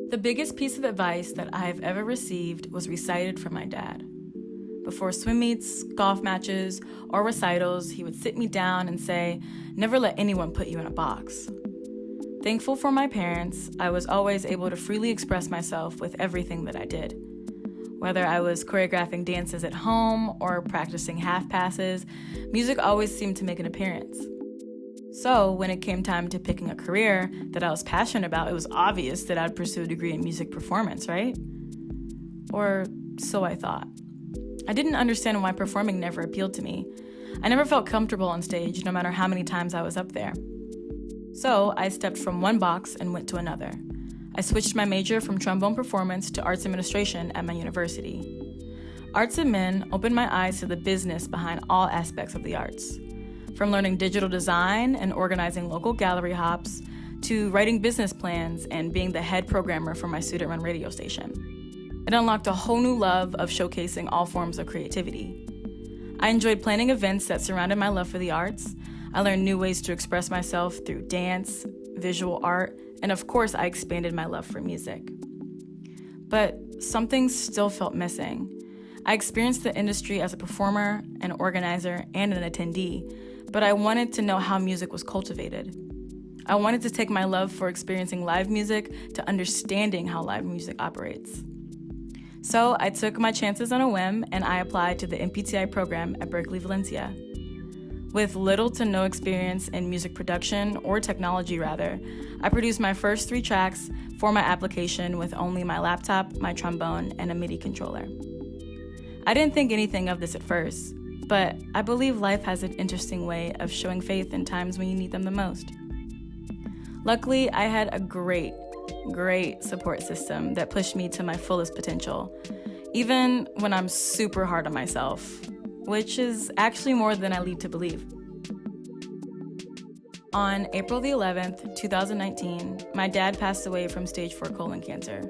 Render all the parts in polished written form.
The biggest piece of advice that I have ever received was recited from my dad. Before swim meets, golf matches, or recitals, he would sit me down and say, "Never let anyone put you in a box." Thankful for my parents, I was always able to freely express myself with everything that I did. Whether I was choreographing dances at home or practicing half passes, music always seemed to make an appearance. So, when it came time to picking a career that I was passionate about, it was obvious that I'd pursue a degree in music performance, right? Or so I thought. I didn't understand why performing never appealed to me. I never felt comfortable on stage, no matter how many times I was up there. So, I stepped from one box and went to another. I switched my major from trombone performance to arts administration at my university. Arts Admin opened my eyes to the business behind all aspects of the arts. From learning digital design and organizing local gallery hops, to writing business plans and being the head programmer for my student-run radio station. It unlocked a whole new love of showcasing all forms of creativity. I enjoyed planning events that surrounded my love for the arts. I learned new ways to express myself through dance, visual art, and of course, I expanded my love for music. But something still felt missing. I experienced the industry as a performer, an organizer, and an attendee, but I wanted to know how music was cultivated. I wanted to take my love for experiencing live music to understanding how live music operates. So I took my chances on a whim and I applied to the MPTI program at Berklee, Valencia. With little to no experience in music production, or technology rather, I produced my first 3 tracks for my application with only my laptop, my trombone, and a MIDI controller. I didn't think anything of this at first, but I believe life has an interesting way of showing faith in times when you need them the most. Luckily, I had a great support system that pushed me to my fullest potential, even when I'm super hard on myself, which is actually more than I lead to believe. On April the 11th, 2019, my dad passed away from stage 4 colon cancer.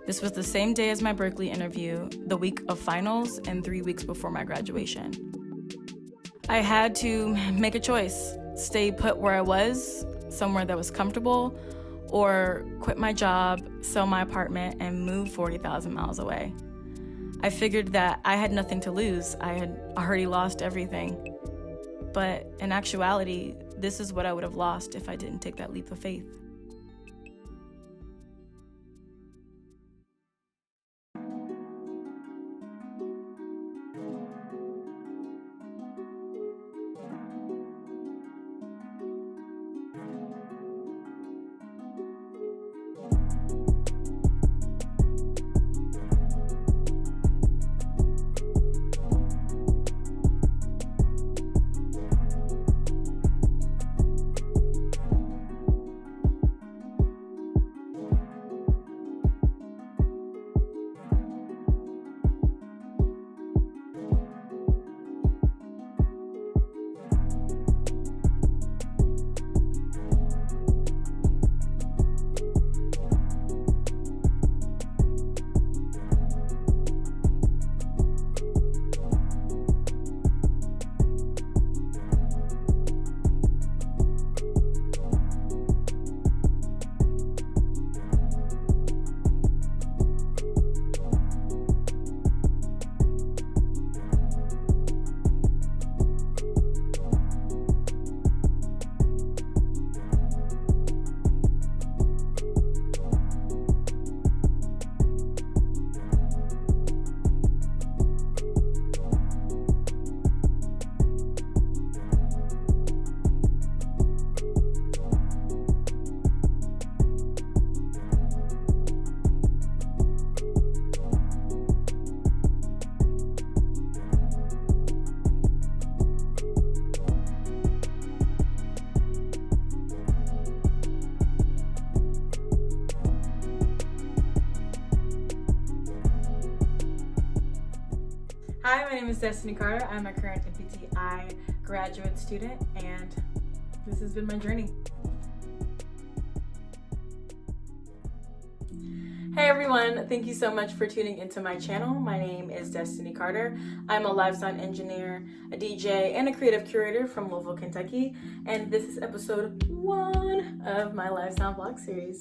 This was the same day as my Berklee interview, the week of finals, and 3 weeks before my graduation. I had to make a choice: stay put where I was, somewhere that was comfortable, or quit my job, sell my apartment, and move 40,000 miles away. I figured that I had nothing to lose. I had already lost everything. But in actuality, this is what I would have lost if I didn't take that leap of faith. Hi, my name is Destiny Carter. I'm a current MPTI graduate student, and this has been my journey. Hey everyone, thank you so much for tuning into my channel. My name is Destiny Carter. I'm a live sound engineer, a DJ, and a creative curator from Louisville, Kentucky, and this is episode 1 of my live sound vlog series.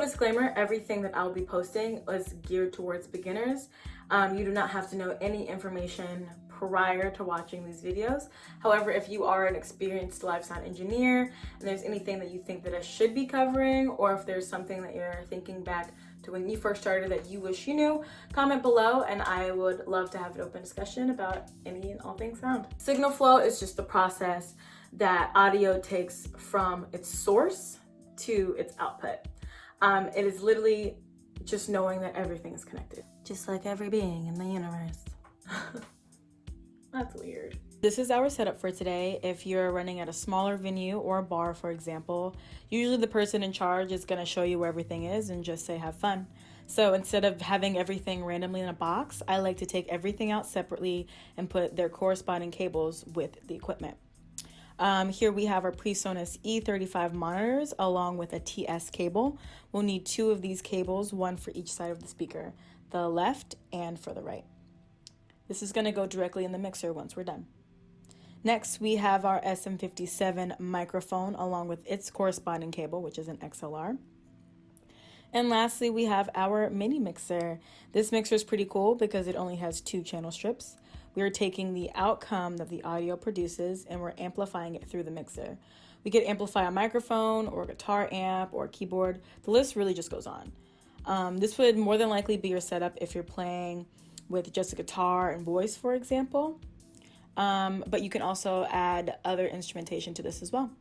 disclaimer, everything that I'll be posting is geared towards beginners. You do not have to know any information prior to watching these videos. However, if you are an experienced live sound engineer and there's anything that you think that I should be covering, or if there's something that you're thinking back to when you first started that you wish you knew, comment below and I would love to have an open discussion about any and all things sound. Signal flow is just the process that audio takes from its source to its output. It is literally just knowing that everything is connected, just like every being in the universe. That's weird. This is our setup for today. If you're running at a smaller venue or a bar, for example, usually the person in charge is gonna show you where everything is and just say, have fun. So instead of having everything randomly in a box, I like to take everything out separately and put their corresponding cables with the equipment. Here we have our PreSonus E35 monitors along with a TS cable. We'll need 2 of these cables, one for each side of the speaker, the left and for the right. This is going to go directly in the mixer once we're done. Next, we have our SM57 microphone along with its corresponding cable, which is an XLR. And lastly, we have our mini mixer. This mixer is pretty cool because it only has 2 channel strips. We are taking the outcome that the audio produces and we're amplifying it through the mixer. We could amplify a microphone or a guitar amp or a keyboard. The list really just goes on. This would more than likely be your setup if you're playing with just a guitar and voice, for example. But you can also add other instrumentation to this as well.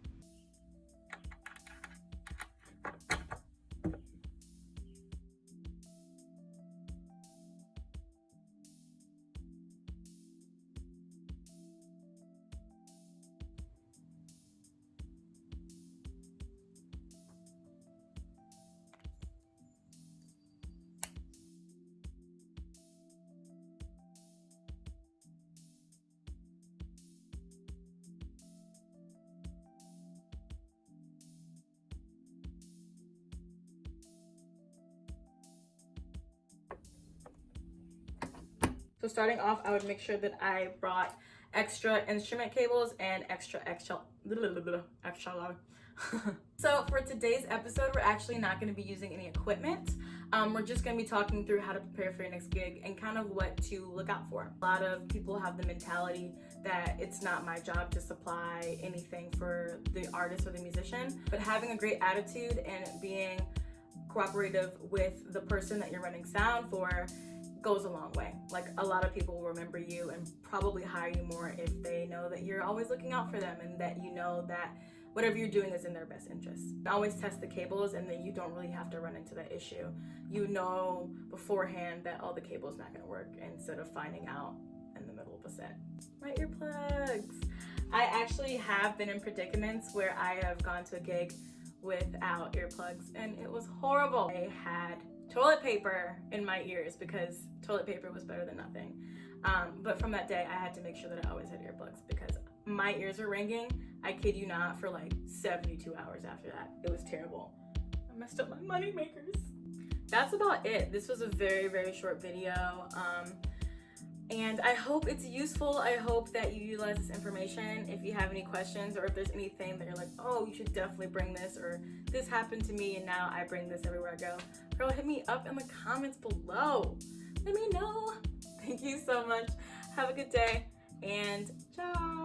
So starting off, I would make sure that I brought extra instrument cables and extra. So for today's episode, we're actually not going to be using any equipment. We're just going to be talking through how to prepare for your next gig and kind of what to look out for. A lot of people have the mentality that it's not my job to supply anything for the artist or the musician, but having a great attitude and being cooperative with the person that you're running sound for goes a long way. Like, a lot of people will remember you and probably hire you more if they know that you're always looking out for them and that you know that whatever you're doing is in their best interest. Always test the cables and then you don't really have to run into that issue. You know beforehand that, oh, the cable's not gonna work, instead of finding out in the middle of a set. My earplugs. I actually have been in predicaments where I have gone to a gig without earplugs and it was horrible. I had toilet paper in my ears because toilet paper was better than nothing. But from that day, I had to make sure that I always had earplugs because my ears were ringing, I kid you not, for like 72 hours after that. It was terrible. I messed up my money makers. That's about it. This was a very, very short video. And I hope it's useful. I hope that you utilize this information. If you have any questions or if there's anything that you're like, oh, you should definitely bring this, or this happened to me and now I bring this everywhere I go, girl, hit me up in the comments below. Let me know. Thank you so much. Have a good day and ciao.